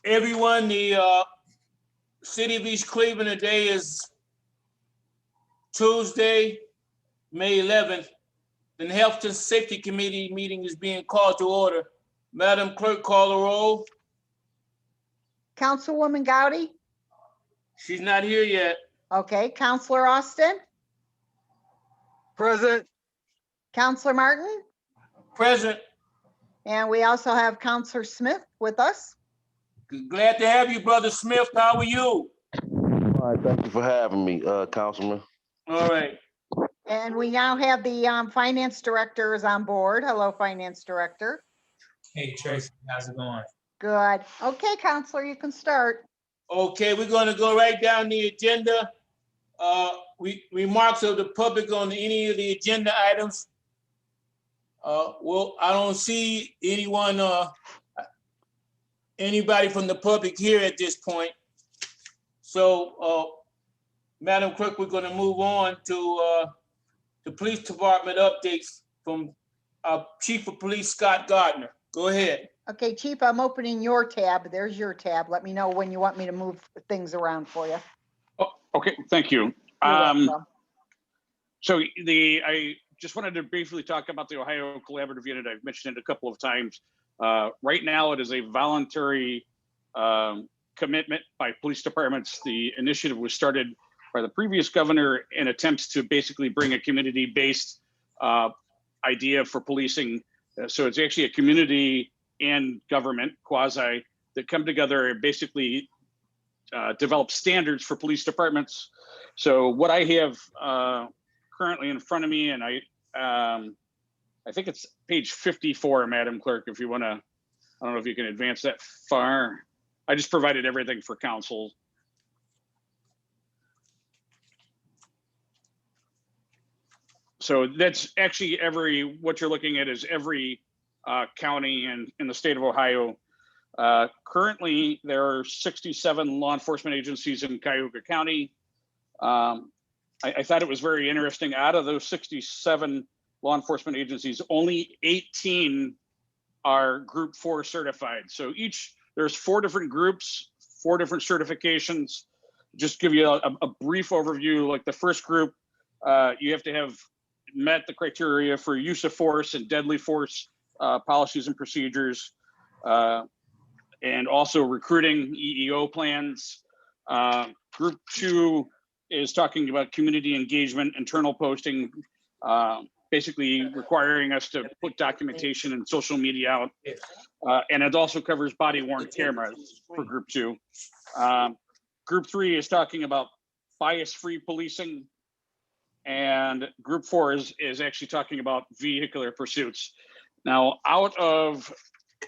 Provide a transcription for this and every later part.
Everyone, the City of East Cleveland, today is Tuesday, May 11th. The Health and Safety Committee meeting is being called to order. Madam Clerk, call the roll. Councilwoman Gowdy? She's not here yet. Okay, Councilor Austin? Present. Councilor Martin? Present. And we also have Councilor Smith with us. Glad to have you, Brother Smith. How are you? All right, thank you for having me, Councilman. All right. And we now have the Finance Director is on board. Hello, Finance Director. Hey, Tracy, how's it going? Good. Okay, Councilor, you can start. Okay, we're going to go right down the agenda. Remarks of the public on any of the agenda items. Well, I don't see anyone, anybody from the public here at this point. So, Madam Clerk, we're going to move on to the police department updates from Chief of Police Scott Gardner. Go ahead. Okay, Chief, I'm opening your tab. There's your tab. Let me know when you want me to move things around for you. Oh, okay, thank you. You're welcome. So I just wanted to briefly talk about the Ohio Collaborative Unit. I've mentioned it a couple of times. Right now, it is a voluntary commitment by police departments. The initiative was started by the previous governor in attempts to basically bring a community-based idea for policing. So it's actually a community and government quasi that come together and basically develop standards for police departments. So what I have currently in front of me, and I think it's page 54, Madam Clerk, if you want to, I don't know if you can advance that far. I just provided everything for council. So that's actually what you're looking at is every county in the state of Ohio. Currently, there are 67 law enforcement agencies in Cuyahoga County. I thought it was very interesting. Out of those 67 law enforcement agencies, only 18 are Group 4 certified. So there's 4 different groups, 4 different certifications. Just give you a brief overview. Like the first group, you have to have met the criteria for use of force and deadly force policies and procedures, and also recruiting EEO plans. Group 2 is talking about community engagement, internal posting, basically requiring us to put documentation and social media out. And it also covers body worn cameras for Group 2. Group 3 is talking about bias-free policing. And Group 4 is actually talking about vehicular pursuits. Now, out of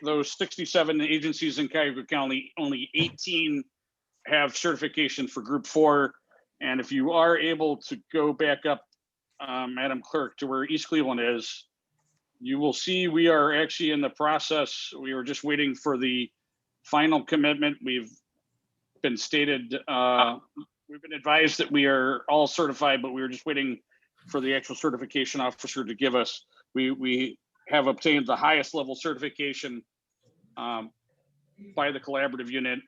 those 67 agencies in Cuyahoga County, only 18 have certification for Group 4. And if you are able to go back up, Madam Clerk, to where East Cleveland is, you will see we are actually in the process. We are just waiting for the final commitment. We've been stated, we've been advised that we are all certified, but we were just waiting for the actual certification officer to give us. We have obtained the highest level certification by the collaborative unit.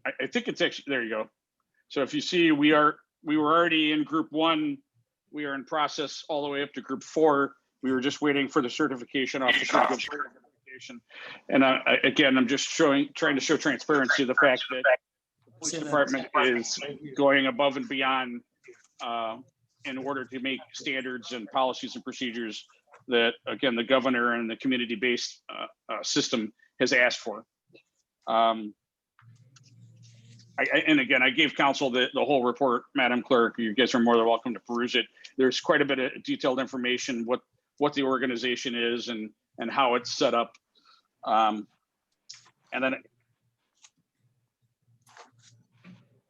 I think it's actually, there you go. So if you see, we were already in Group 1. We are in process all the way up to Group 4. We were just waiting for the certification officer to give certification. And again, I'm just trying to show transparency, the fact that the police department is going above and beyond in order to make standards and policies and procedures that, again, the governor and the community-based system has asked for. And again, I gave council the whole report, Madam Clerk. You guys are more than welcome to peruse it. There's quite a bit of detailed information, what the organization is and how it's set up. And then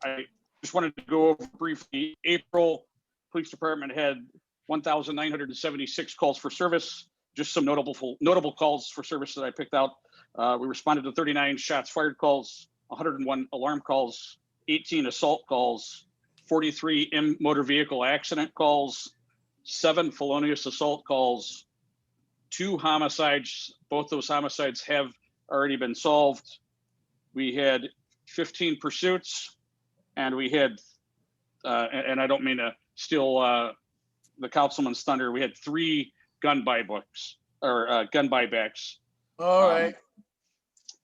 I just wanted to go over briefly. April, police department had 1,976 calls for service. Just some notable calls for service that I picked out. We responded to 39 shots fired calls, 101 alarm calls, 18 assault calls, 43 motor vehicle accident calls, 7 felonious assault calls, 2 homicides. Both those homicides have already been solved. We had 15 pursuits, and we had, and I don't mean to steal the councilman's thunder, we had 3 gun buybacks. All right.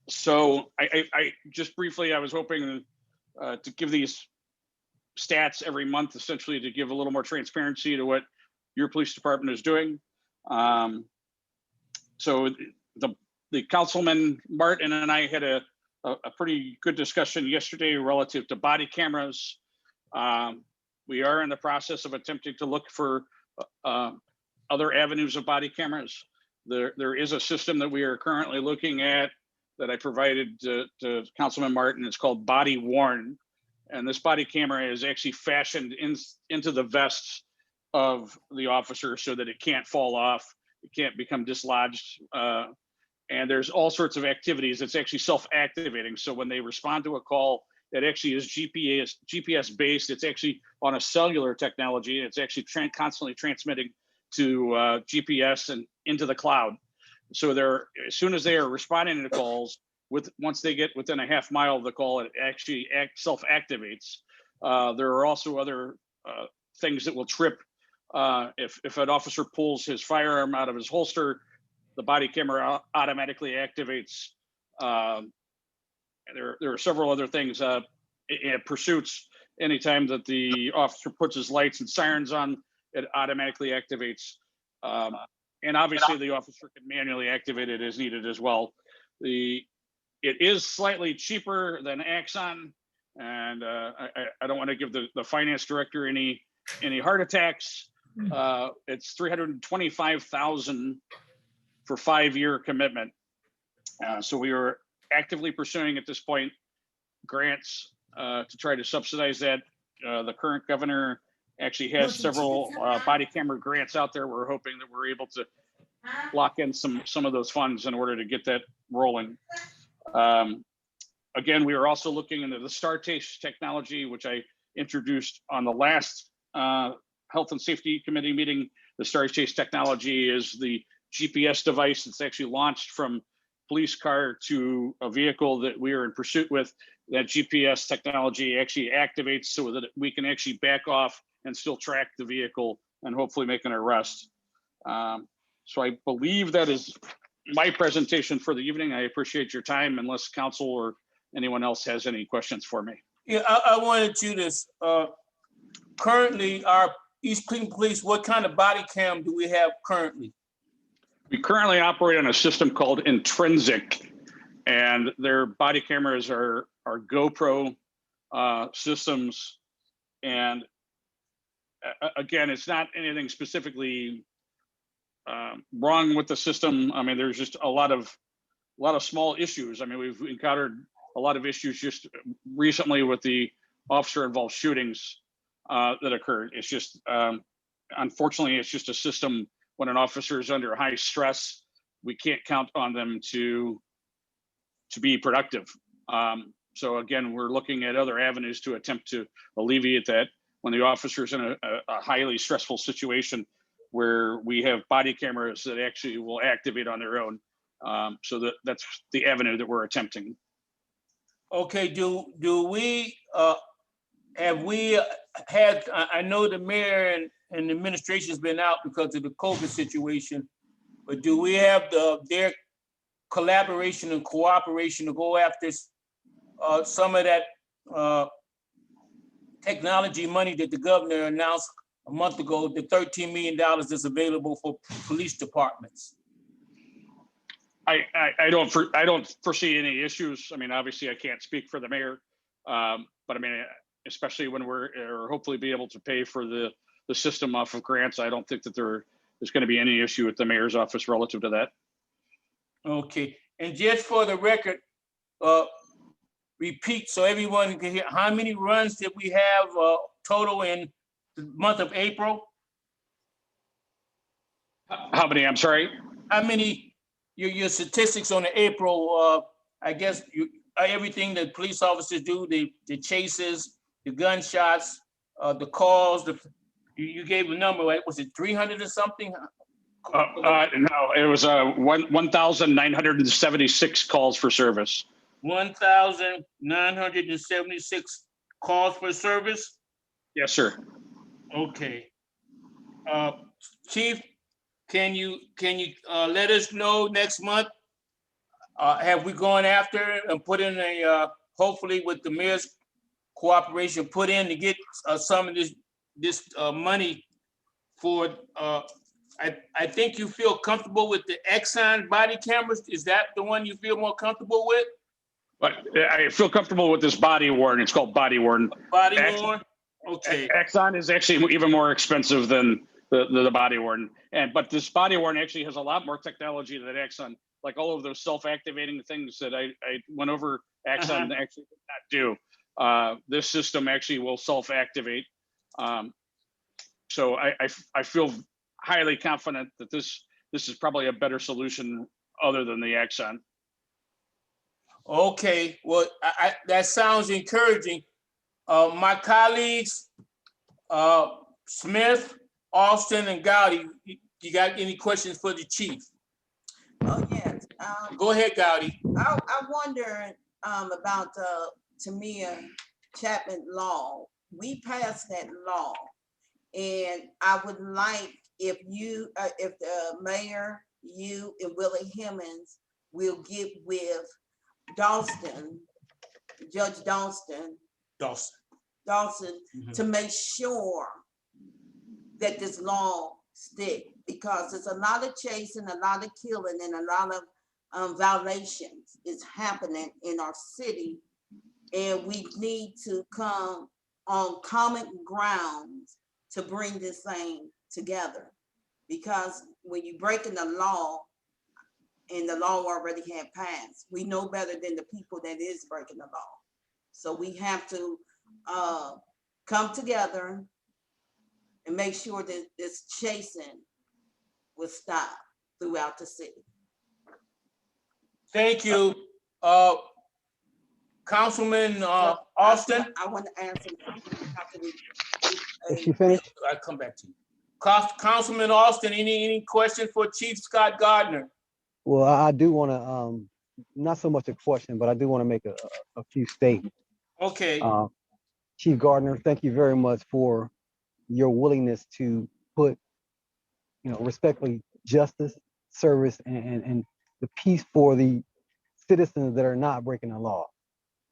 So I just briefly, I was hoping to give these stats every month, essentially to give a little more transparency to what your police department is doing. So the Councilman Martin and I had a pretty good discussion yesterday relative to body cameras. We are in the process of attempting to look for other avenues of body cameras. There is a system that we are currently looking at that I provided to Councilman Martin. It's called Body Worn. And this body camera is actually fashioned into the vests of the officer so that it can't fall off, it can't become dislodged. And there's all sorts of activities. It's actually self-activating. So when they respond to a call, it actually is GPS based. It's actually on a cellular technology. It's actually constantly transmitting to GPS and into the cloud. So as soon as they are responding to calls, once they get within a half mile of the call, it actually self-activates. There are also other things that will trip. If an officer pulls his firearm out of his holster, the body camera automatically activates. There are several other things. In pursuits, anytime that the officer puts his lights and sirens on, it automatically activates. And obviously the officer can manually activate it as needed as well. It is slightly cheaper than Axon, and I don't want to give the finance director any heart attacks. It's $325,000 for 5-year commitment. So we are actively pursuing at this point grants to try to subsidize that. The current governor actually has several body camera grants out there. We're hoping that we're able to lock in some of those funds in order to get that rolling. Again, we are also looking into the Star Chase technology, which I introduced on the last Health and Safety Committee meeting. The Star Chase technology is the GPS device that's actually launched from police car to a vehicle that we are in pursuit with. That GPS technology actually activates so that we can actually back off and still track the vehicle and hopefully make an arrest. So I believe that is my presentation for the evening. I appreciate your time, unless council or anyone else has any questions for me. Yeah, I wanted you to, currently our East Cleveland Police, what kind of body cam do we have currently? We currently operate on a system called Intrinsic, and their body cameras are GoPro systems. And again, it's not anything specifically wrong with the system. I mean, there's just a lot of small issues. I mean, we've encountered a lot of issues just recently with the officer-involved shootings that occurred. It's just, unfortunately, it's just a system. When an officer is under high stress, we can't count on them to be productive. So again, we're looking at other avenues to attempt to alleviate that when the officer is in a highly stressful situation, where we have body cameras that actually will activate on their own. So that's the avenue that we're attempting. Okay, do we, have we had, I know the mayor and the administration's been out because of the COVID situation, but do we have their collaboration and cooperation to go after some of that technology money that the governor announced a month ago, the $13 million that's available for police departments? I don't foresee any issues. I mean, obviously I can't speak for the mayor, but I mean, especially when we're hopefully be able to pay for the system off of grants, I don't think that there's going to be any issue with the mayor's office relative to that. Okay, and just for the record, repeat so everyone can hear, how many runs did we have total in the month of April? How many, I'm sorry? How many, your statistics on the April, I guess everything that police officers do, the chases, the gunshots, the calls, you gave a number, right? Was it 300 or something? No, it was 1,976 calls for service. 1,976 calls for service? Yes, sir. Okay. Chief, can you let us know next month? Have we gone after and put in a, hopefully with the mayor's cooperation, put in to get some of this money for, I think you feel comfortable with the Exxon body cameras? Is that the one you feel more comfortable with? But I feel comfortable with this body worn. It's called body worn. Body worn? Okay, Exxon is actually even more expensive than the body worn. But this body worn actually has a lot more technology than Exxon. Like all of those self-activating things that I went over, Exxon actually did not do. This system actually will self-activate. So I feel highly confident that this is probably a better solution other than the Exxon. okay, well, that sounds encouraging. My colleagues, Smith, Austin, and Gowdy, you got any questions for the chief? Oh, yes. Go ahead, Gowdy. I wonder about the Tamia Chapman law. We passed that law, and I would like if you, if the mayor, you, and Willie Hemmings will get with Dawson, Judge Dawson, to make sure that this law stick, because there's a lot of chasing, a lot of killing, and a lot of violations is happening in our city, and we need to come on common grounds to bring this thing together. Because when you're breaking the law, and the law already had passed, we know better than the people that is breaking the law. So we have to come together and make sure that this chasing will stop throughout the city. Thank you. Councilman Austin? I want to answer. Is she finished? I'll come back to you. Councilman Austin, any questions for Chief Scott Gardner? Well, I do want to, not so much a question, but I do want to make a few statements. Okay, Chief Gardner, thank you very much for your willingness to put, respectfully, justice, service, and the peace for the citizens that are not breaking the law.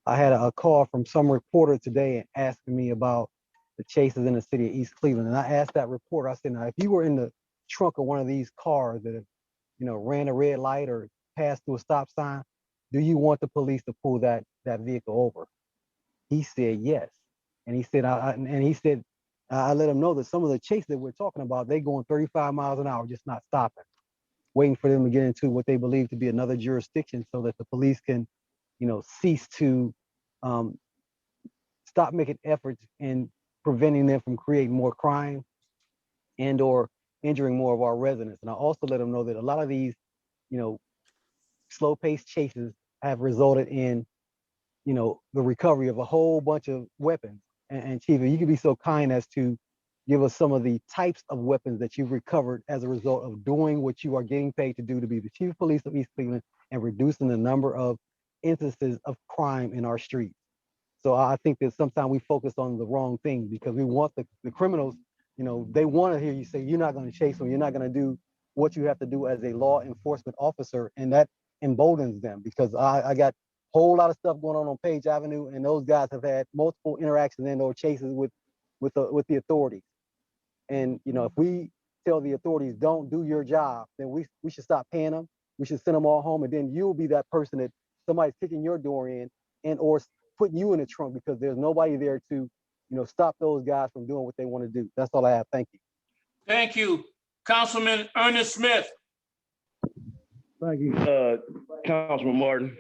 I had a call from some reporter today asking me about the chases in the city of East Cleveland. And I asked that reporter, I said, now, if you were in the trunk of one of these cars that have, ran a red light or passed through a stop sign, do you want the police to pull that vehicle over? He said, yes. And he said, I let him know that some of the chase that we're talking about, they going 35 miles an hour, just not stopping, waiting for them to get into what they believe to be another jurisdiction so that the police can, cease to stop making efforts in preventing them from creating more crime and or injuring more of our residents. And I also let them know that a lot of these, slow-paced chases have resulted in, the recovery of a whole bunch of weapons. And Chief, if you could be so kind as to give us some of the types of weapons that you've recovered as a result of doing what you are getting paid to do, to be the Chief of Police of East Cleveland and reducing the number of instances of crime in our streets. So I think that sometimes we focus on the wrong thing because we want the criminals, they want to hear you say you're not going to chase them, you're not going to do what you have to do as a law enforcement officer, and that emboldens them because I got a whole lot of stuff going on Page Avenue, and those guys have had multiple interactions and or chases with the authorities. And if we tell the authorities don't do your job, then we should stop paying them. We should send them all home, and then you'll be that person that somebody's kicking your door in and or putting you in the trunk because there's nobody there to, stop those guys from doing what they want to do. That's all I have. Thank you. thank you. Councilman Ernest Smith. Thank you, Councilman Martin.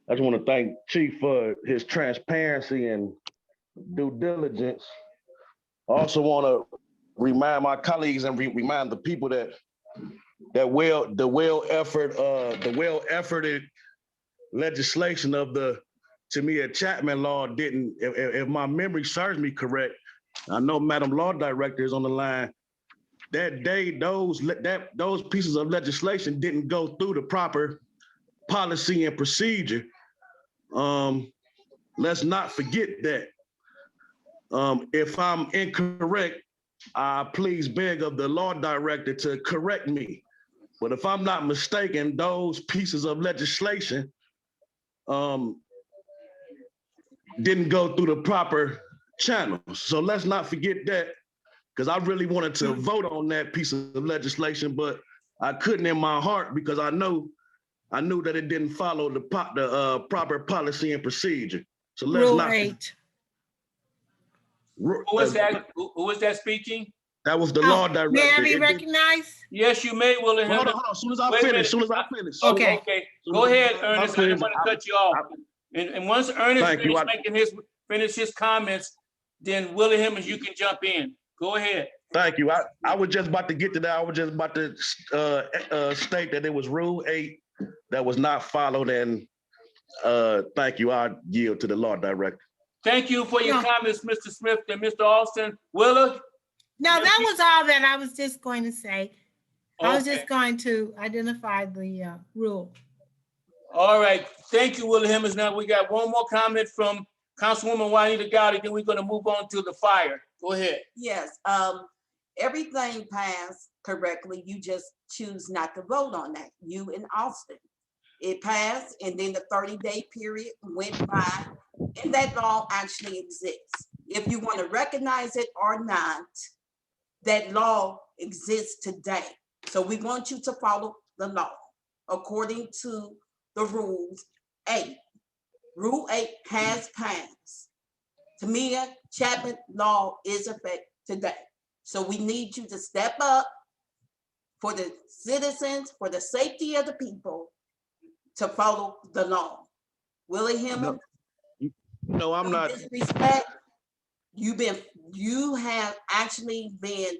I just want to thank Chief for his transparency and due diligence. I also want to remind my colleagues and remind the people that the well-efforted legislation of the Tamia Chapman law didn't, if my memory serves me correct, I know Madam Law Director is on the line, that day, those pieces of legislation didn't go through the proper policy and procedure. Let's not forget that. If I'm incorrect, I please beg of the law director to correct me. But if I'm not mistaken, those pieces of legislation didn't go through the proper channels. So let's not forget that, because I really wanted to vote on that piece of legislation, but I couldn't in my heart because I knew that it didn't follow the proper policy and procedure. So let's Rule not. 8. Who is that? Who is that speaking? That was the law director. May I be recognized? Yes, you may, Willie Hold Hemmons. on. As soon as I Wait a finish. minute. Okay. Okay, go ahead, Ernest. I didn't want to cut you off. And once Ernest finish his comments, then Willie Hemmons, you can jump in. Go ahead. Thank you. I was just about to get to that. I was just about to state that it was Rule 8 that was not followed, and thank you. I yield to the law director. Thank you for your comments, Mr. Smith and Mr. Austin. Willard? No, that was all that I was just going to say. I was Okay. just going to identify the rule. All right, thank you, Willie Hemmons. Now we got one more comment from Councilwoman Juanita Gotti, then we're gonna move on to the fire. Go ahead. Yes, everything passed correctly. You just choose not to vote on that, you in Austin. It passed, and then the 30-day period went by, and that law actually exists. If you want to recognize it or not, that law exists today. So we want you to follow the law according to the rules 8. Rule 8 has passed. Tamia Chapman law is effective today. So we need you to step up for the citizens, for the safety of the people, to follow the law. Willie Hemmons? No, I'm not. Disrespect. You have actually been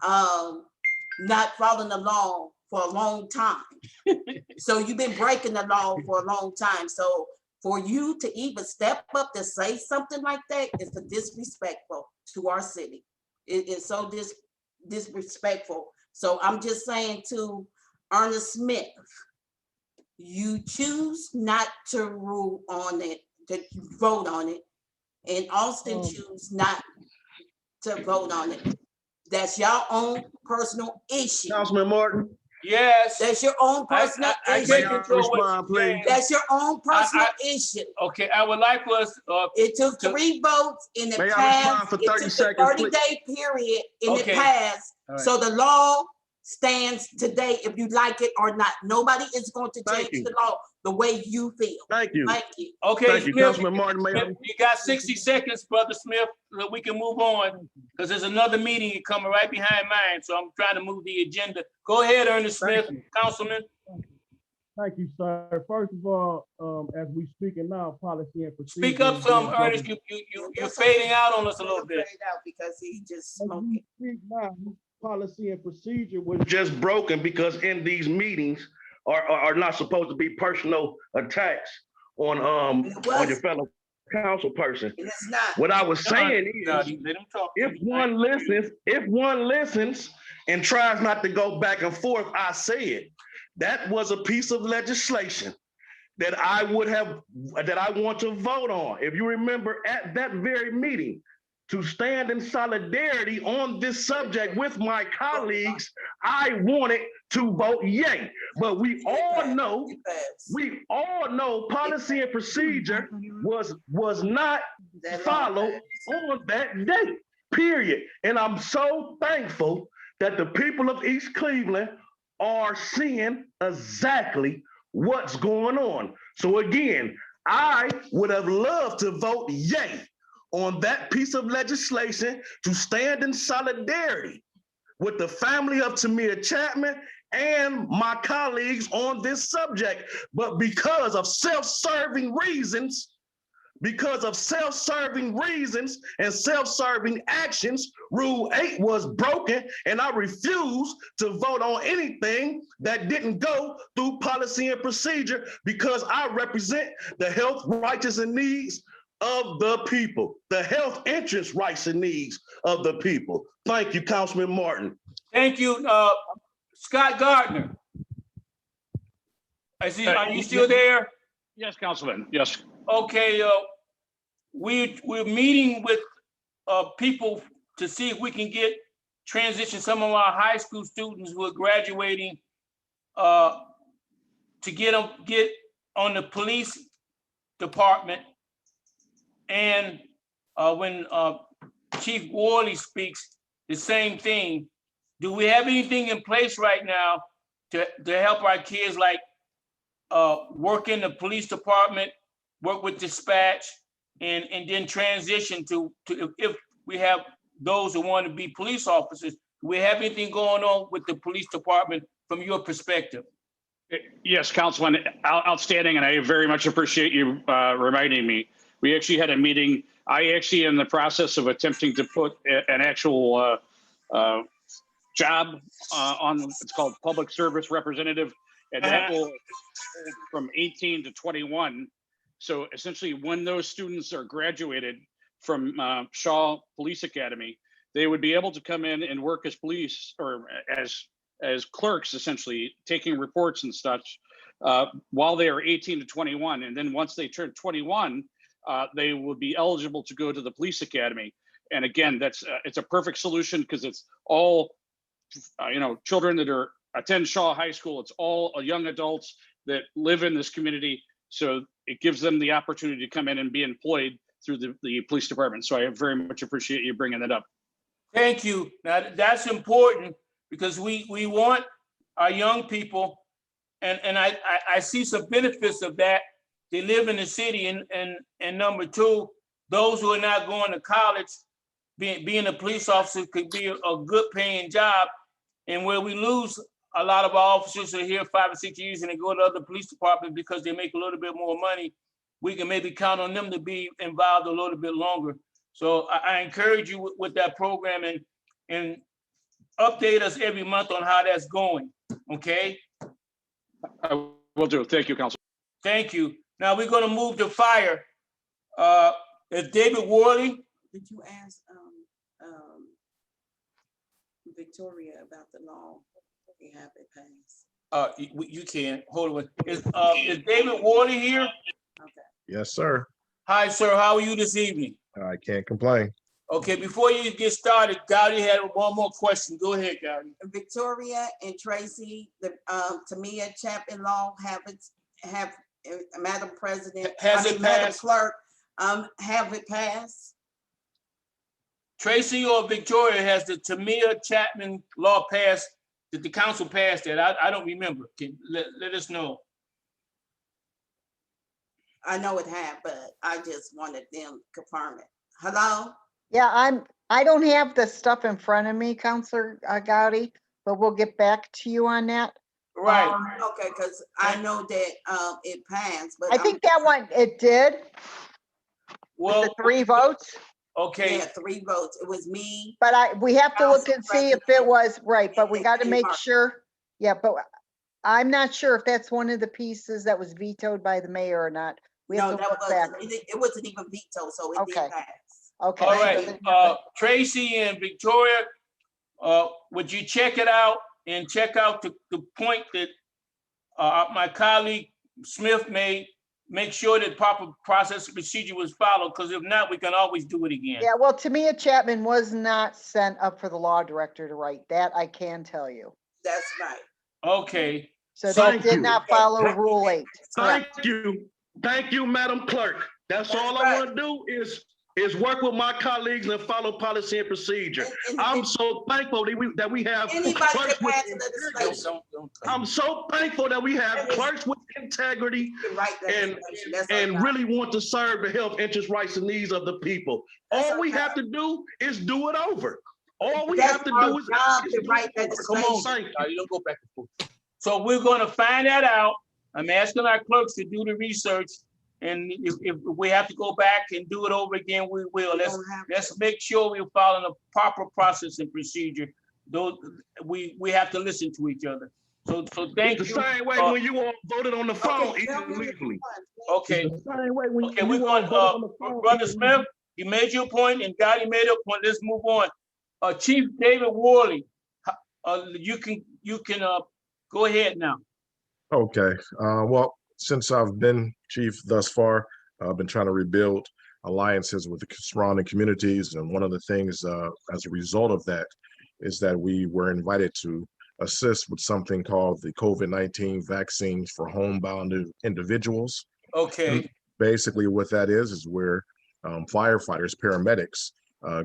not following the law for a long time. So you've been breaking the law for a long time. So for you to even step up to say something like that is disrespectful to our city. It is so disrespectful. So I'm just saying to Ernest Smith, you choose not to rule on it, to vote on it, and Austin choose not to vote on it. That's your own personal issue. Councilman Martin. Yes. That's your own personal I issue. can't control what Respond, you're saying. please. That's your own personal issue. Okay, I would like for us, It took 3 votes and it May I passed. respond for 30 It took seconds, the 30-day period and it Okay. passed. All right. So the law stands today if you like it or not. Nobody is going to Thank change you. the law the way you feel. Thank you. Thank you. okay, Thank you, Smith, Councilman Martin. May I- Smith, you got 60 seconds, Brother Smith, so we can move on, because there's another meeting coming right behind mine, so I'm trying to move the agenda. Go ahead, Ernest Smith, Thank you. Councilman. Thank you, sir. First of all, as we speaking now, policy and procedure. Speak up some, Ernest, you're fading out on us a little bit. Fade out because he just As smoking. we speak now, policy and procedure was Just broken because in these meetings are not supposed to be personal attacks on your fellow council person. It's not. What I was saying No, is, let him talk. if one listens and tries not to go back and forth, I said that was a piece of legislation that I want to vote on. If you remember at that very meeting, to stand in solidarity on this subject with my colleagues, I wanted to vote yay. But we all know policy and procedure was not followed on that day, period. And I'm so thankful that the people of East Cleveland are seeing exactly what's going on. So again, I would have loved to vote yay on that piece of legislation to stand in solidarity with the family of Tamia Chapman and my colleagues on this subject. But because of self-serving reasons and self-serving actions, Rule 8 was broken, and I refuse to vote on anything that didn't go through policy and procedure because I represent the health, rights, and needs of the people, the health interest, rights, and needs of the people. Thank you, Councilman Martin. Thank you, Scott Gardner. Are you still there? Yes, Councilman, yes. Okay, we're meeting with people to see if we can transition some of our high school students who are graduating to get on the police department. And when Chief Worley speaks, the same thing. Do we have anything in place right now to help our kids, like work in the police department, work with dispatch, and then transition to if we have those who want to be police officers? Do we have anything going on with the police department from your perspective? Yes, Councilman, outstanding, and I very much appreciate you reminding me. We actually had a meeting. I actually am in the process of attempting to put an actual job on, it's called public service representative, and that will from 18 to 21. So essentially, when those students are graduated from Shaw Police Academy, they would be able to come in and work as police or as clerks, essentially taking reports and such while they are 18 to 21. And then once they turn 21, they will be eligible to go to the police academy. And again, it's a perfect solution because it's all children that attend Shaw High School. It's all young adults that live in this community. So it gives them the opportunity to come in and be employed through the police department. So I very much appreciate you bringing that up. Thank you. Now that's important because we want our young people, and I see some benefits of that. They live in the city, and number two, those who are not going to college, being a police officer could be a good paying job. And where we lose a lot of our officers who are here 5 or 6 years and they go to other police departments because they make a little bit more money, we can maybe count on them to be involved a little bit longer. So I encourage you with that program and update us every month on how that's going, okay? I will do. Thank you, Council. Thank you. Now we're gonna move to fire. Is David Worley? Did you ask Victoria about the law? They have it passed. You can, hold on. Is David Worley here? Okay. Yes, sir. Hi, sir, how are you this evening? I can't complain. Okay, before you get started, Gowdy had one more question. Go ahead, Gowdy. Victoria and Tracy, the Tamia Chapman law Madam President, Madam Clerk, have it passed? Tracy or Victoria, has the Tamia Chapman law passed? Did the council pass that? I don't remember. Let us know. I know it have, but I just wanted them to confirm it. Hello? Yeah, I don't have the stuff in front of me, Counselor Gowdy, but we'll get back to you on that. Right. Okay, because I know that it passed, but I think that one, it did. Well, The 3 votes, okay. yeah, 3 votes. It was me. but we have to look and see if it was right, but we got to make Mark. sure. Yeah, but I'm not sure if that's one of the pieces that was vetoed by the mayor or not. We have No, to that look back. wasn't. It wasn't even vetoed, so it did Okay. pass. Okay. All right, Tracy and Victoria, would you check it out and check out the point that my colleague Smith made? Make sure that proper process and procedure was followed, because if not, we can always do it again. Yeah, well, Tamia Chapman was not sent up for the law director to write. That I can tell you. That's right. Okay. So Thank that did you. not follow Rule 8. Thank you. Thank you, Madam Clerk. That's all I want to do is work with my colleagues and follow policy and procedure. I'm so thankful that we have Anybody clerks can with pass integrity. legislation. I'm so thankful that we have clerks with integrity You can write legislation. That's and all right. really want to serve the health, interest, rights, and needs of the people. That's All we okay. have to do is do it over. All we That's have to our do is job to do it write over. Come on, legislation. thank you. You don't go back and forth. So we're going to find that out. I'm asking our clerks to do the research, and if we have to go back and do it over again, we will. Let's make sure we're following the proper process and procedure. Those we have to listen to each other. So thank you. The same way when you all voted on the phone illegally. Okay. The same way when Okay, we're going Brother Smith, you made your point and Gotti made a point. Let's move on. Chief David Worley, you can go ahead now. Okay. Well, since I've been chief thus far, I've been trying to rebuild alliances with the surrounding communities. And one of the things as a result of that is that we were invited to assist with something called the COVID-19 vaccines for homebound individuals. Okay. Basically, what that is where firefighters, paramedics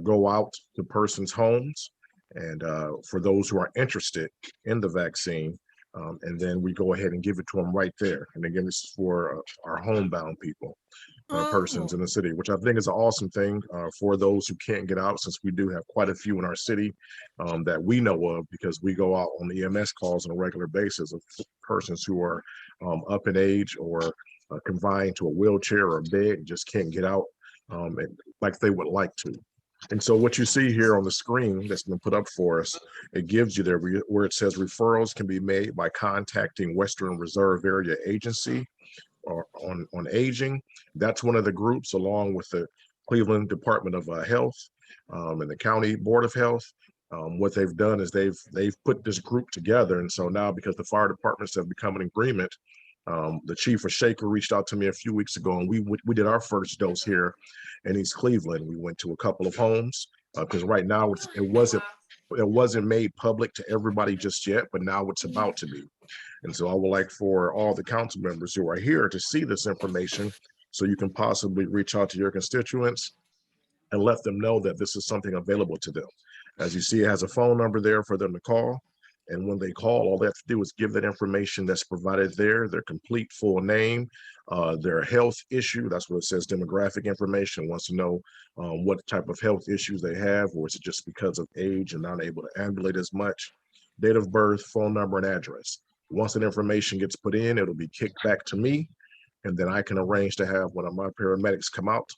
go out to persons' homes, and for those who are interested in the vaccine, and then we go ahead and give it to them right there. And again, this is for our homebound people, persons in the city, which I think is an awesome thing for those who can't get out, since we do have quite a few in our city that we know of, because we go out on the EMS calls on a regular basis of persons who are up in age or confined to a wheelchair or a bed and just can't get out like they would like to. And so what you see here on the screen that's been put up for us, it gives you there where it says referrals can be made by contacting Western Reserve Area Agency or on Aging. That's one of the groups, along with the Cleveland Department of Health and the County Board of Health. What they've done is they've put this group together. And so now, because the fire departments have become an agreement, the chief of Shaker reached out to me a few weeks ago, and we did our first dose here in East Cleveland. We went to a couple of homes because right now it wasn't made public to everybody just yet, but now it's about to be. And so I would like for all the council members who are here to see this information, so you can possibly reach out to your constituents and let them know that this is something available to them. As you see, it has a phone number there for them to call. And when they call, all they have to do is give that information that's provided there, their complete full name, their health issue. That's what it says, demographic information, wants to know what type of health issues they have, or is it just because of age and not able to ambulate as much, date of birth, phone number, and address. Once that information gets put in, it'll be kicked back to me, and then I can arrange to have one of my paramedics come out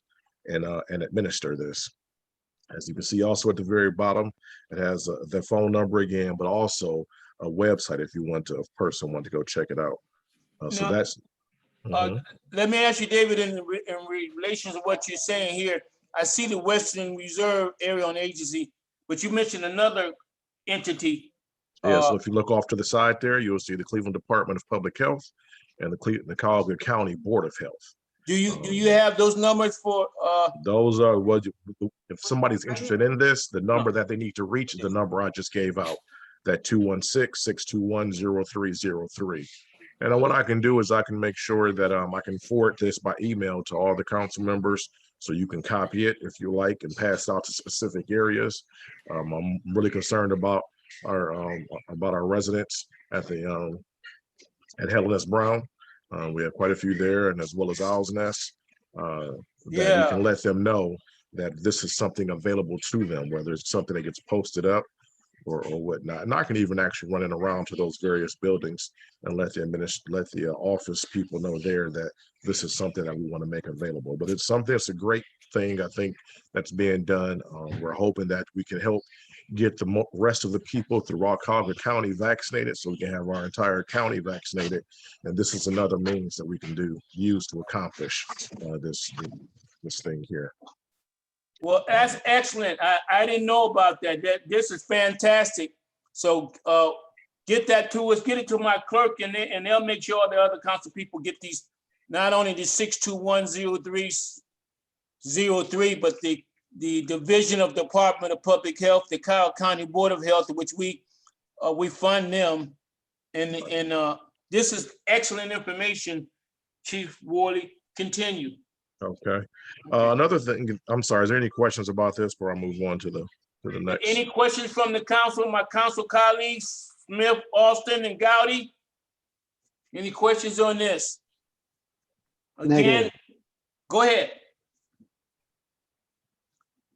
and administer this. As you can see also at the very bottom, it has the phone number again, but also a website if you want to, a person want to go check it out. So Now, that's. Let me ask you, David, in relation to what you're saying here, I see the Western Reserve Area on Agency, but you mentioned another entity. Yeah, so if you look off to the side there, you'll see the Cleveland Department of Public Health and the Collier County Board of Health. Do you have those numbers for? Those are what, if somebody's interested in this, the number that they need to reach is the number I just gave out, that 216-621-0303. And what I can do is I can make sure that I can forward this by email to all the council members, so you can copy it if you like and pass out to specific areas. I'm really concerned about our residents at the at Helen S. Brown. We have quite a few there, and as well as Owl's Nest, that we can let them know that this is something available to them, whether it's something that gets posted up or whatnot. And I can even actually run it around to those various buildings and let the office people know there that this is something that we want to make available. But it's a great thing, I think, that's being done. We're hoping that we can help get the rest of the people throughout Collier County vaccinated, so we can have our entire county vaccinated. And this is another means that we can use to accomplish this thing here. Well, that's excellent. I didn't know about that. This is fantastic. So get that to us, get it to my clerk, and they'll make sure the other council people get these, not only the 621-0303, but the Division of Department of Public Health, the Kyle County Board of Health, which we fund them. And this is excellent information, Chief Worley. Continue. Okay. Another thing, I'm sorry, is there any questions about this before I move on to the next? Any questions from the council, my council colleagues, Smith, Austin, and Gowdy? Any questions on this? Again, Negative. go ahead.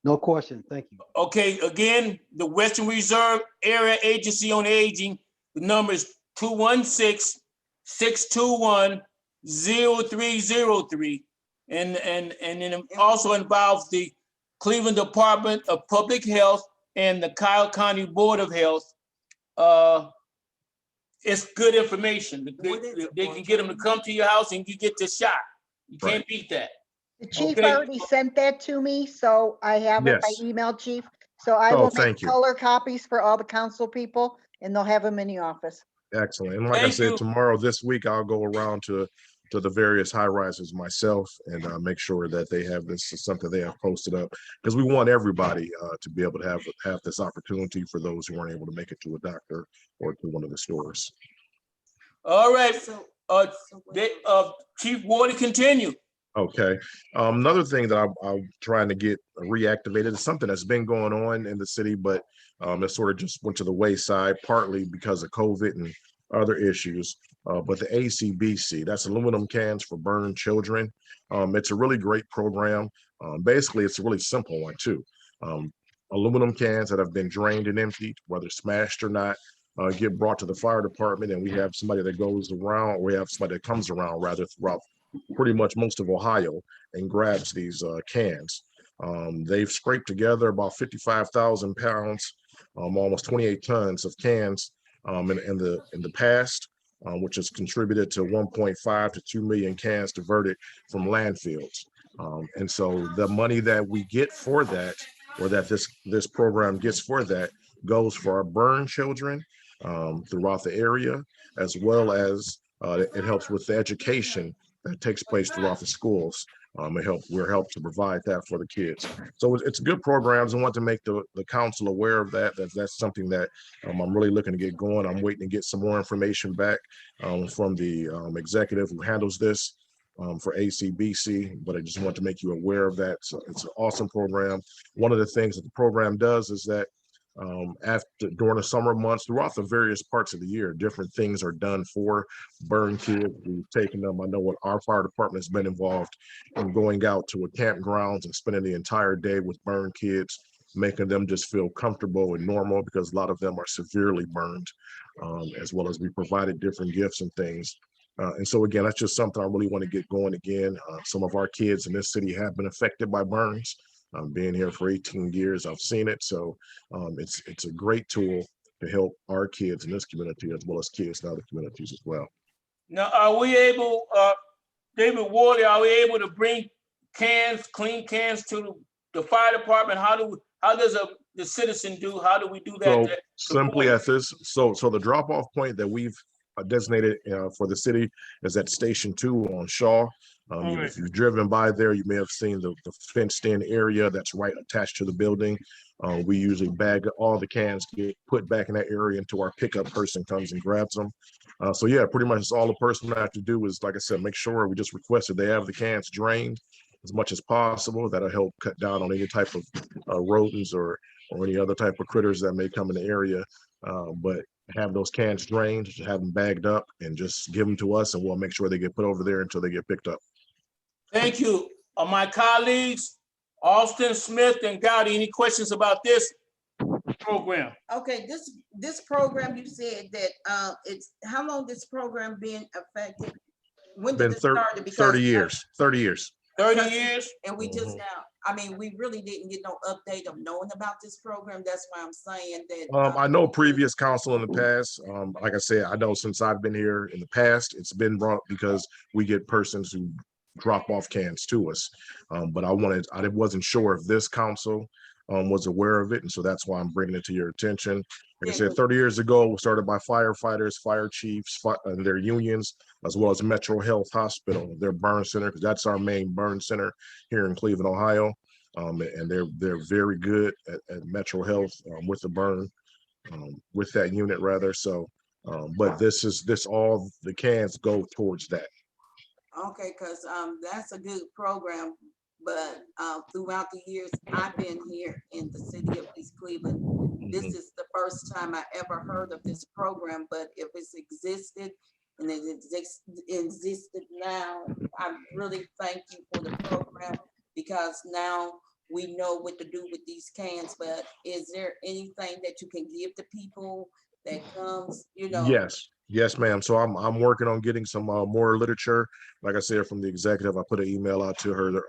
No question. Thank you. Okay, again, the Western Reserve Area Agency on Aging, the number is 216-621-0303. And it also involves the Cleveland Department of Public Health and the Kyle County Board of Health. It's good information. They can get them to come to your house and you get the shot. You can't beat that. The chief already sent that to me, so I have it by email, chief. So I will make color copies for all the council people and they'll have them in the office. Excellent. And like I Thank said, you. tomorrow, this week, I'll go around to the various high rises myself and make sure that they have this is something they have posted up, because we want everybody to be able to have this opportunity for those who aren't able to make it to a doctor or to one of the stores. All right, So, Chief Wardy, continue. Okay. Another thing that I'm trying to get reactivated is something that's been going on in the city, but it sort of just went to the wayside, partly because of COVID and other issues. But the ACBC, that's aluminum cans for burned children. It's a really great program. Basically, it's a really simple one too. Aluminum cans that have been drained and emptied, whether smashed or not, get brought to the fire department, and we have somebody that goes around, or we have somebody that comes around rather throughout pretty much most of Ohio and grabs these cans. They've scraped together about 55,000 pounds, almost 28 tons of cans in the past, which has contributed to 1.5 to 2 million cans diverted from landfills. And so the money that we get for that, or that this program gets for that, goes for our burn children throughout the area, as well as it helps with the education that takes place throughout the schools. We're helped to provide that for the kids. So it's good programs. I want to make the council aware of that. That's something that I'm really looking to get going. I'm waiting to get some more information back from the executive who handles this for ACBC, but I just want to make you aware of that. So it's an awesome program. One of the things that the program does is that during the summer months, throughout the various parts of the year, different things are done for burn kids. We've taken them. I know what our fire department has been involved in going out to a campgrounds and spending the entire day with burn kids, making them just feel comfortable and normal, because a lot of them are severely burned, as well as we provided different gifts and things. And so again, that's just something I really want to get going again. Some of our kids in this city have been affected by burns. Being here for 18 years, I've seen it. So it's a great tool to help our kids in this community, as well as kids in other communities as well. Now, are we able, David Wardy, are we able to bring cans, clean cans to the fire department? How does the citizen do? How do we do that? So simply at this, so the drop-off point that we've designated for the city is at Station 2 on Shaw. If you've driven by there, you may have seen the fenced-in area that's right attached to the building. We usually bag all the cans, get put back in that area until our pickup person comes and grabs them. So yeah, pretty much all the person have to do is, like I said, make sure we just requested they have the cans drained as much as possible. That'll help cut down on any type of rodents or any other type of critters that may come in the area. But have those cans drained, have them bagged up, and just give them to us, and we'll make sure they get put over there until they get picked up. Thank you. My colleagues, Austin, Smith, and Gowdy, any questions about this program? Okay, this program, you said that it's, how long this program been effective? When did it start? 30 years. 30 years. 30 years? And we just now, I mean, we really didn't get no update of knowing about this program. That's why I'm saying that. I know previous council in the past, like I said, I know since I've been here in the past, it's been brought because we get persons who drop off cans to us. But I wasn't sure if this council was aware of it. And so that's why I'm bringing it to your attention. Like I said, 30 years ago, it was started by firefighters, fire chiefs, and their unions, as well as Metro Health Hospital, their burn center, because that's our main burn center here in Cleveland, Ohio. And they're very good at Metro Health with the burn, with that unit rather. So, but all the cans go towards that. Okay, because that's a good program, but throughout the years I've been here in the city of East Cleveland, this is the first time I ever heard of this program. But if it's existed and it existed now, I really thank you for the program, because now we know what to do with these cans. But is there anything that you can give to people that comes, you know? Yes, ma'am. So I'm working on getting some more literature. Like I said, from the executive, I put an email out to her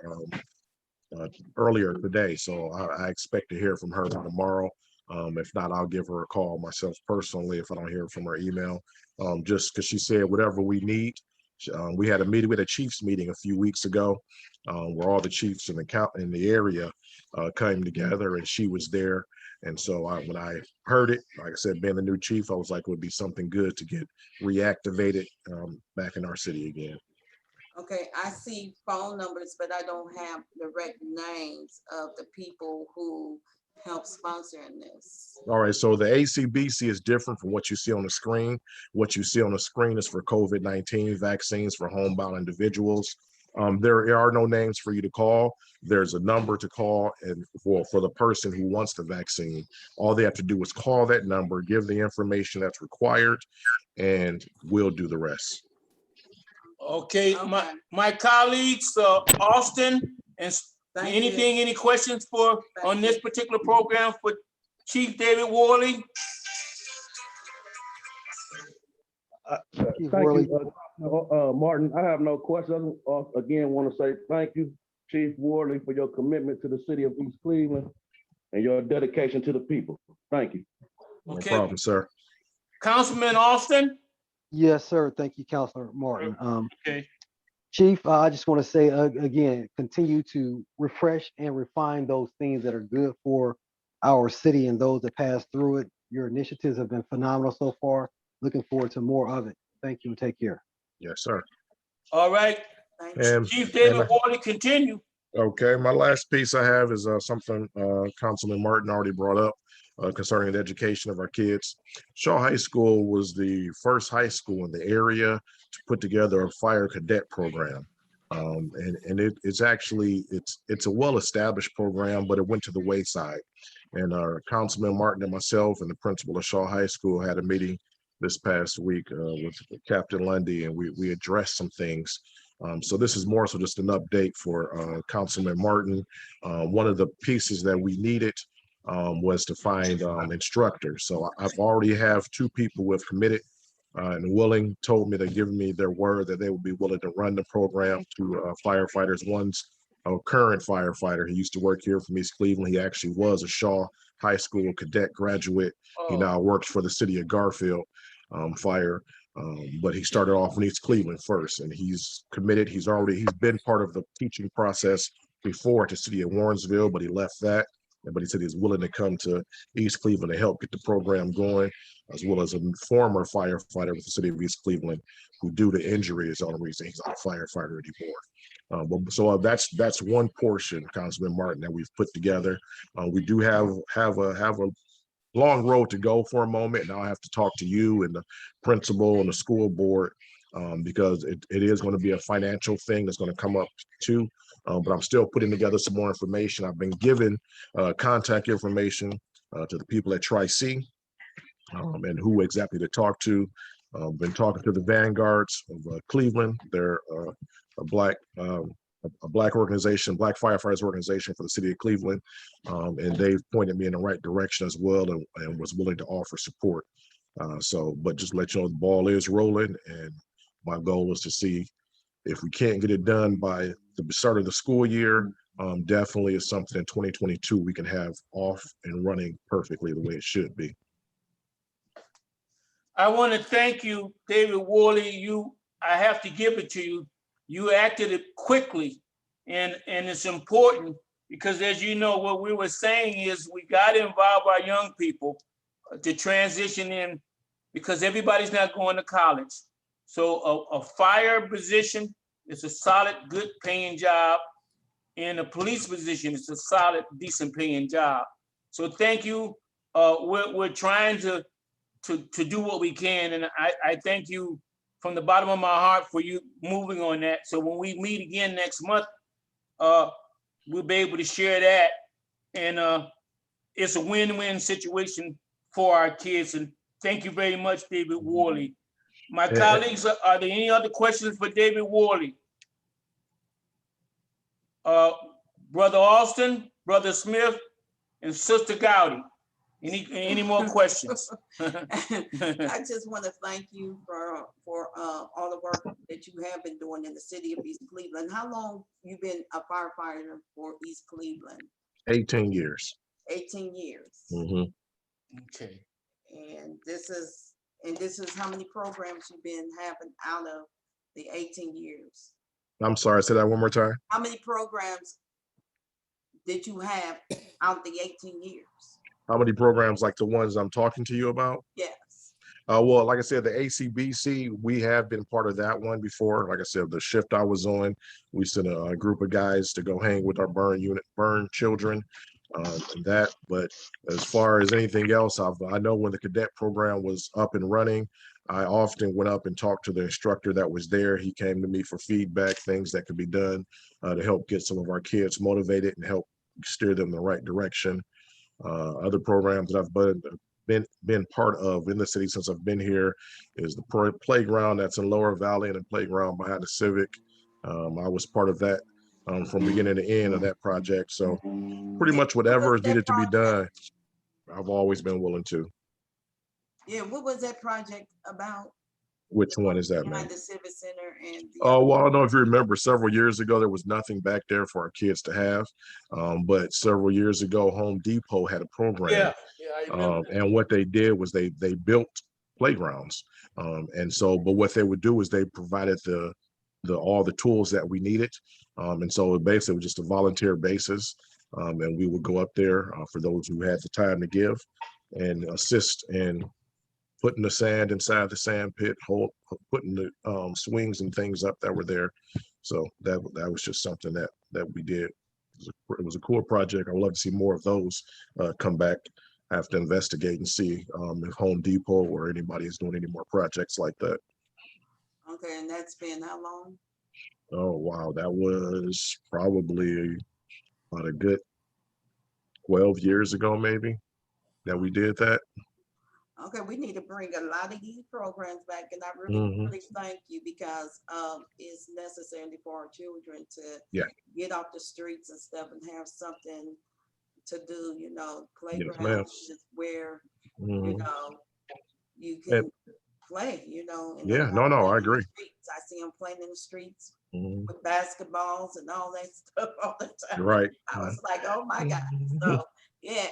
earlier today. So I expect to hear from her tomorrow. If not, I'll give her a call myself personally if I don't hear from her email. Just because she said whatever we need, We had a meeting with a chiefs meeting a few weeks ago, where all the chiefs in the area came together, and she was there. And so when I heard it, like I said, being the new chief, I was like, it would be something good to get reactivated back in our city again. Okay, I see phone numbers, but I don't have direct names of the people who help sponsoring this. All right, so the ACBC is different from what you see on the screen. What you see on the screen is for COVID-19 vaccines for homebound individuals. There are no names for you to call. There's a number to call, and for the person who wants the vaccine, all they have to do is call that number, give the information that's required, and we'll do the rest. Okay, my colleagues, Austin, and any questions on this particular program for Chief David Worley? Thank you, Martin. I have no questions. Again, want to say thank you, Chief Worley, for your commitment to the city of East Cleveland and your dedication to the people. Thank you. Okay. No problem, sir. Councilman Austin? Yes, sir. Thank you, Councilor Martin. Okay. Chief, I just want to say again, continue to refresh and refine those things that are good for our city and those that pass through it. Your initiatives have been phenomenal so far. Looking forward to more of it. Thank you and take care. Yes, sir. All right. Chief David Worley, continue. Okay, my last piece I have is something Councilman Martin already brought up concerning the education of our kids. Shaw High School was the first high school in the area to put together a fire cadet program. And it's actually, it's a well-established program, but it went to the wayside. And Councilman Martin and myself and the principal of Shaw High School had a meeting this past week with Captain Lundy, and we addressed some things. So this is more so just an update for Councilman Martin. One of the pieces that we needed was to find instructors. So I've already have 2 people who have committed and willing, told me, they've given me their word that they would be willing to run the program to firefighters. One's a current firefighter. He used to work here from East Cleveland. He actually was a Shaw High School cadet graduate. He now works for the city of Garfield Fire. But he started off in East Cleveland first, and he's committed. He's been part of the teaching process before at the city of Warrensville, but he left that. But he said he's willing to come to East Cleveland to help get the program going, as well as a former firefighter with the city of East Cleveland who, due to injury, is the only reason he's not a firefighter anymore. So that's one portion, Councilman Martin, that we've put together. We do have a long road to go for a moment, and I'll have to talk to you and the principal and the school board because it is going to be a financial thing that's going to come up too. But I'm still putting together some more information. I've been given contact information to the people at Tri-C and who exactly to talk to. Been talking to the Vanguards of Cleveland. They're a black organization, Black Firefighters Organization for the city of Cleveland. And they've pointed me in the right direction as well, and was willing to offer support. But just let you know, the ball is rolling, and my goal is to see if we can't get it done by the start of the school year. Definitely is something in 2022 we can have off and running perfectly the way it should be. I want to thank you, David Worley. I have to give it to you. You acted it quickly, and it's important because, as you know, what we were saying is we got to involve our young people to transition in, because everybody's not going to college. So a fire position is a solid, good paying job, and a police position is a solid, decent paying job. So thank you. We're trying to do what we can, and I thank you from the bottom of my heart for you moving on that. So when we meet again next month, we'll be able to share that. And it's a win-win situation for our kids. And thank you very much, David Worley. My colleagues, are there any other questions for David Worley? Brother Austin, Brother Smith, and Sister Gowdy. Any more questions? I just want to thank you for all the work that you have been doing in the city of East Cleveland. How long you been a firefighter for East Cleveland? 18 years. 18 years. Mm-hmm. Okay. And this is how many programs you've been having out of the 18 years? I'm sorry, say that one more time. How many programs did you have out the 18 years? How many programs like the ones I'm talking to you about? Yes. Well, like I said, the ACBC, we have been part of that one before. Like I said, the shift I was on, we sent a group of guys to go hang with our burn children, and that. But as far as anything else, I know when the cadet program was up and running, I often went up and talked to the instructor that was there. He came to me for feedback, things that could be done to help get some of our kids motivated and help steer them in the right direction. Other programs that I've been part of in the city since I've been here is the playground that's in Lower Valley and the playground behind the Civic. I was part of that from beginning to end of that project. So pretty much whatever is needed to be done, I've always been willing to. Yeah, what was that project about? Which one is that, man? Behind the Civic Center and the Oh, well, I don't know if you remember, several years ago, there was nothing back there for our kids to have. But several years ago, Home Depot had a program. Yeah, I remember. And what they did was they built playgrounds. And so, but what they would do is they provided all the tools that we needed. And so basically it was just a volunteer basis. And we would go up there for those who had the time to give and assist in putting the sand inside the sand pit, putting the swings and things up that were there. So that was just something that we did. It was a cool project. I would love to see more of those come back. I have to investigate and see if Home Depot or anybody is doing any more projects like that. Okay, and that's been how long? Oh, wow. That was probably about a good 12 years ago, maybe, that we did that. Okay, we need to bring a lot of these programs back, and I really thank you because it's necessary for our children to get off the streets and stuff and have something to do. You know, playgrounds is where you know you can play. You know, and Yeah, no, I agree. I see them playing in the streets with basketballs and all that stuff all the time. Right. I was like, oh my God. So yeah,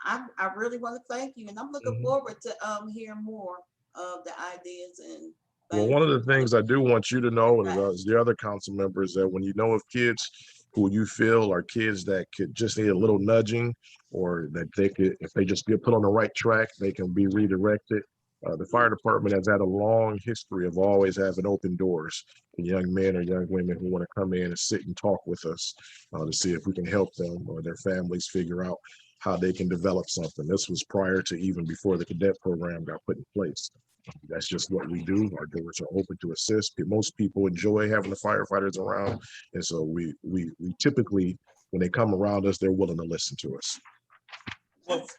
I really want to thank you, and I'm looking forward to hearing more of the ideas and. Well, one of the things I do want you to know, as the other council members, that when you know of kids who you feel are kids that could just need a little nudging, or that they could, if they just get put on the right track, they can be redirected. The fire department has had a long history of always having open doors for young men or young women who want to come in and sit and talk with us to see if we can help them or their families figure out how they can develop something. This was prior to even before the cadet program got put in place. That's just what we do. Our doors are open to assist. Most people enjoy having the firefighters around. And so we typically, when they come around us, they're willing to listen to us.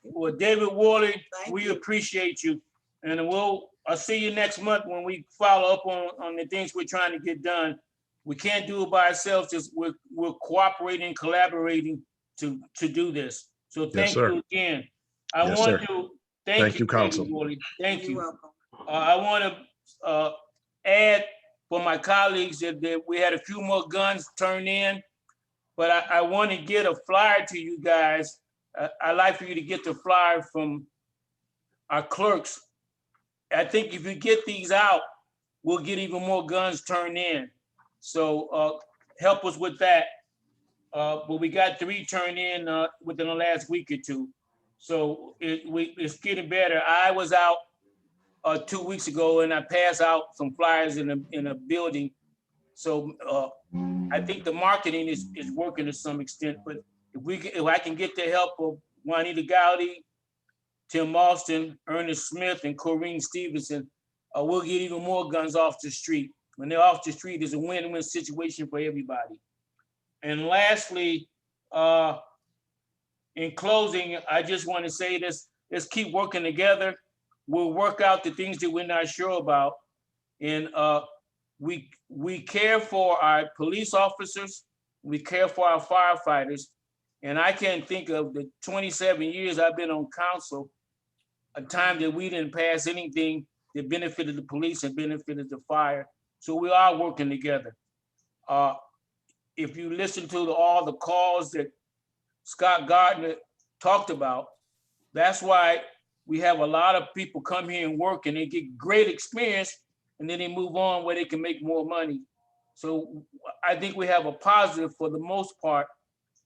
Well, David Worley, we appreciate you. And I'll see you next month when we follow up on the things we're trying to get done. We can't do it by ourselves. Just we're cooperating and collaborating to do this. So thank you again. I want to thank you, Council. Thank you. I want to add for my colleagues that we had a few more guns turned in, but I want to get a flyer to you guys. I'd like for you to get the flyer from our clerks. I think if you get these out, we'll get even more guns turned in. So help us with that. But we got 3 turned in within the last week or two. So it's getting better. I was out 2 weeks ago and I passed out some flyers in a building. So I think the marketing is working to some extent, but if I can get the help of Juanita Gowdy, Tim Austin, Ernest Smith, and Corrine Stevenson, we'll get even more guns off the street. When they're off the street, it's a win-win situation for everybody. And lastly, in closing, I just want to say this, let's keep working together. We'll work out the things that we're not sure about. And we care for our police officers, we care for our firefighters. And I can't think of the 27 years I've been on council, a time that we didn't pass anything that benefited the police and benefited the fire. So we are working together. If you listen to all the calls that Scott Gardner talked about, that's why we have a lot of people come here and work and they get great experience and then they move on where they can make more money. So I think we have a positive for the most part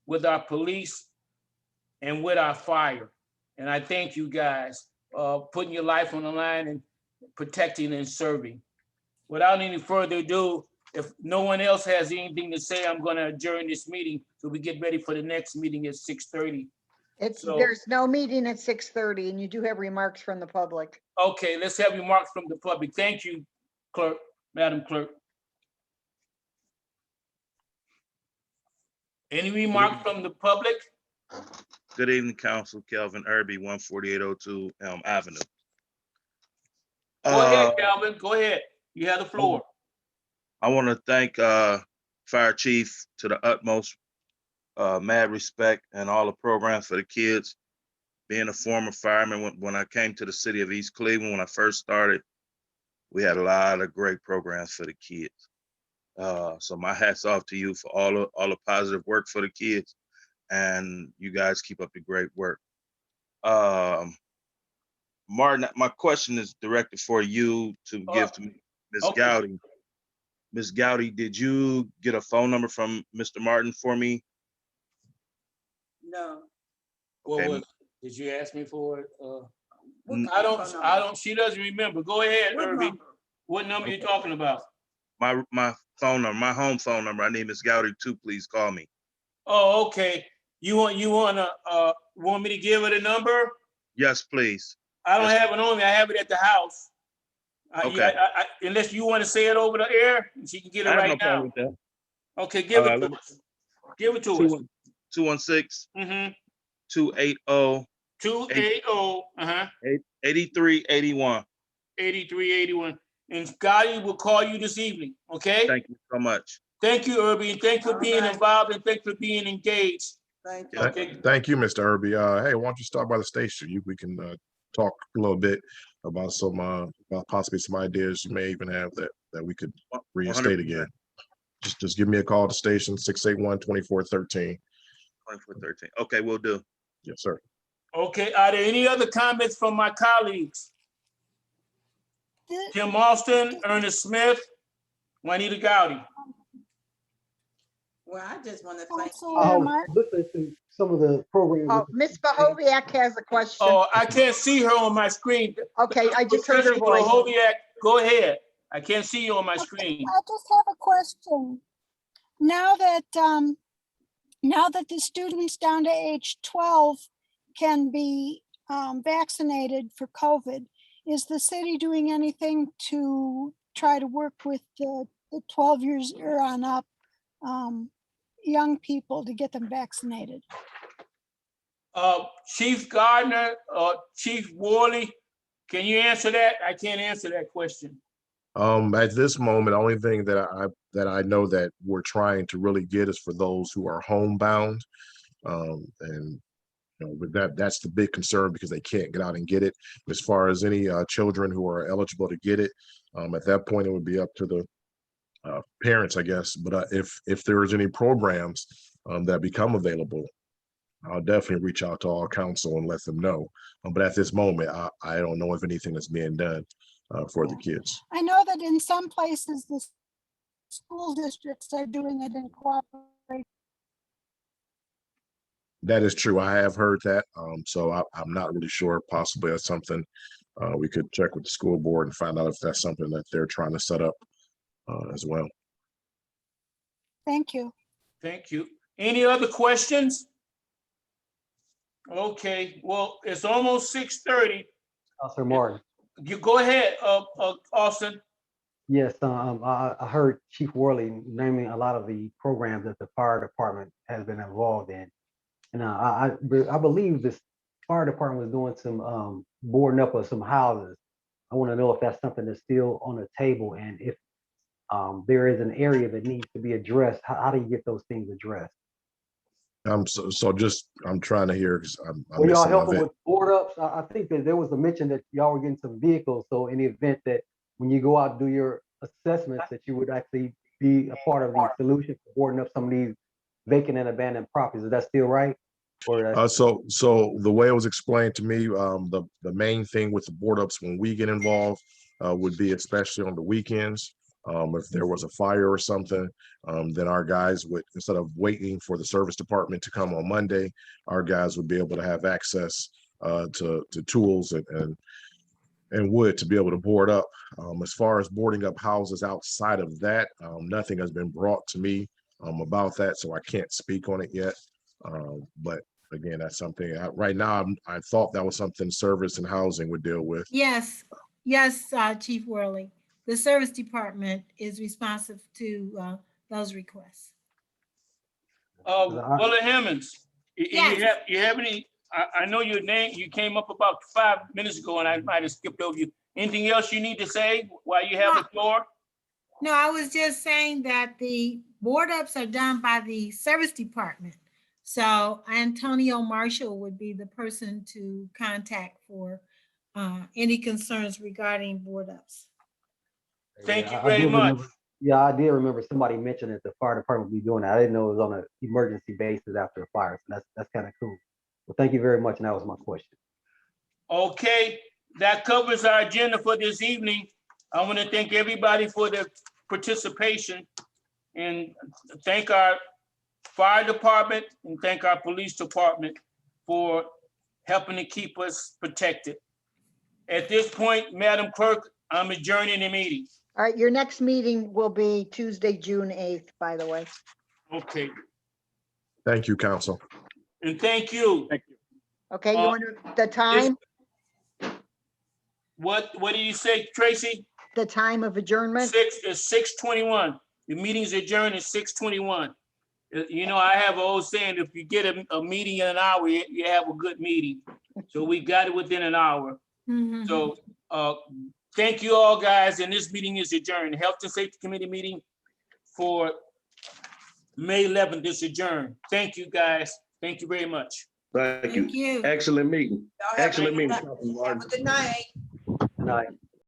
with our police and with our fire. And I thank you guys putting your life on the line and protecting and serving. Without any further ado, if no one else has anything to say, I'm going to adjourn this meeting so we get ready for the next meeting at 6:30. There's no meeting at 6:30 and you do have remarks from the public. Okay, let's have remarks from the public. Thank you, Clerk, Madam Clerk. Any remarks from the public? Good evening, Council. Kelvin Irby, 14802 Elm Avenue. Go ahead, Calvin. Go ahead. You have the floor. I want to thank Fire Chief to the utmost, mad respect, and all the programs for the kids. Being a former fireman, when I came to the city of East Cleveland, when I first started, we had a lot of great programs for the kids. So my hat's off to you for all the positive work for the kids, and you guys keep up the great work. Martin, my question is directed for you to give to Ms. Okay. Gowdy. Ms. Gowdy, did you get a phone number from Mr. Martin for me? No. Well, did you ask me for it? What I phone number? don't, she doesn't remember. Go ahead, What Irby. number? What number you talking about? My phone number, my home phone number. I need Ms. Gowdy to please call me. Oh, okay. You want me to give her the number? Yes, please. I don't Yes. have it on me. I have it at the house. Okay. Unless you want to say it over the air, she can get it I have right no problem now. with that. Okay, give it to us. Give it to us. 216 280 280 8381. 8381. And Scotty will call you this evening. Okay. Thank you so much. Thank you, Irby, and thanks for being involved and thanks for being engaged. Thank you. Okay. Thank you, Mr. Irby. Hey, why don't you stop by the station? We can talk a little bit about some about possibly some ideas you may even have that we could reinstate 100%. again. Just give me a call at the station, 681-2413. 2413. Okay, we'll do. Yes, sir. Okay, are there any other comments from my colleagues? Tim Austin, Ernest Smith, Juanita Gowdy. Well, I just want to thank Listen to some of the programs. Oh, Ms. Bahoviak has a question. Oh, I can't see her on my screen. Okay, I just heard her voice. Bahoviak, go ahead. I can't see you on my screen. I just have a question. Now that the students down to age 12 can be vaccinated for COVID, is the city doing anything to try to work with the 12 years or on up young people to get them vaccinated? Chief Gardner, Chief Worley, can you answer that? I can't answer that question. At this moment, the only thing that I know that we're trying to really get is for those who are homebound, and with that's the big concern because they can't get out and get it. As far as any children who are eligible to get it, at that point it would be up to the parents, I guess. But if there is any programs that become available, I'll definitely reach out to all council and let them know. But at this moment, I don't know if anything is being done for the kids. I know that in some places the school districts are doing it in cooperation. That is true. I have heard that. So I'm not really sure. Possibly that's something we could check with the school board and find out if that's something that they're trying to set up as well. Thank you. Thank you. Any other questions? Okay, well, it's almost 6:30. Councilor Martin. You go ahead, Austin. Yes, I heard Chief Worley naming a lot of the programs that the fire department has been involved in. And I believe this fire department was doing some boarding up of some houses. I want to know if that's something that's still on the table, and if there is an area that needs to be addressed, how do you get those things addressed? I'm trying to hear because Well, y'all helping with board ups. I think that there was a mention that y'all were getting some vehicles. So in the event that when you go out and do your assessments, that you would actually be a part of the solution for boarding up some of these vacant and abandoned properties. Is that still right? Or so the way it was explained to me, the main thing with the board ups when we get involved, would be, especially on the weekends. If there was a fire or something, then our guys would, instead of waiting for the service department to come on Monday, our guys would be able to have access to tools and wood to be able to board up. As far as boarding up houses outside of that, nothing has been brought to me about that, so I can't speak on it yet. But again, that's something right now. I thought that was something service and housing would deal with. Yes, yes, Chief Worley. The service department is responsive to those requests. Willa Hemmons, Yes. you have any, I know your name, you came up about 5 minutes ago and I might have skipped over you. Anything else you need to say while you have the floor? No, I was just saying that the board ups are done by the service department. So Antonio Marshall would be the person to contact for any concerns regarding board ups. Thank you I very did much. remember- Yeah, I did remember somebody mentioned that the fire department would be doing that. I didn't know it was on an emergency basis after a fire. So that's kind of cool. Well, thank you very much. And that was my question. Okay, that covers our agenda for this evening. I want to thank everybody for their participation and thank our fire department and thank our police department for helping to keep us protected. At this point, Madam Clerk, I'm adjourning the meeting. All right, your next meeting will be Tuesday, June 8th, by the way. Okay, Thank you, council. and thank you. Thank you. Okay, you want the time, What do you say, Tracy? the time of adjournment? 6:21. The meeting's adjourned at 6:21. You know, I have an old saying, if you get a meeting in an hour, you have a good meeting. So we got it within an hour. Mhm. So thank you all, guys, and this meeting is adjourned. Health and Safety Committee meeting for May 11th is adjourned. Thank you, guys. Thank you very much. Thank Thank you. you. Excellent meeting. Y'all have a Excellent good meeting, night. Councilman Have Martin. a good night. Good night.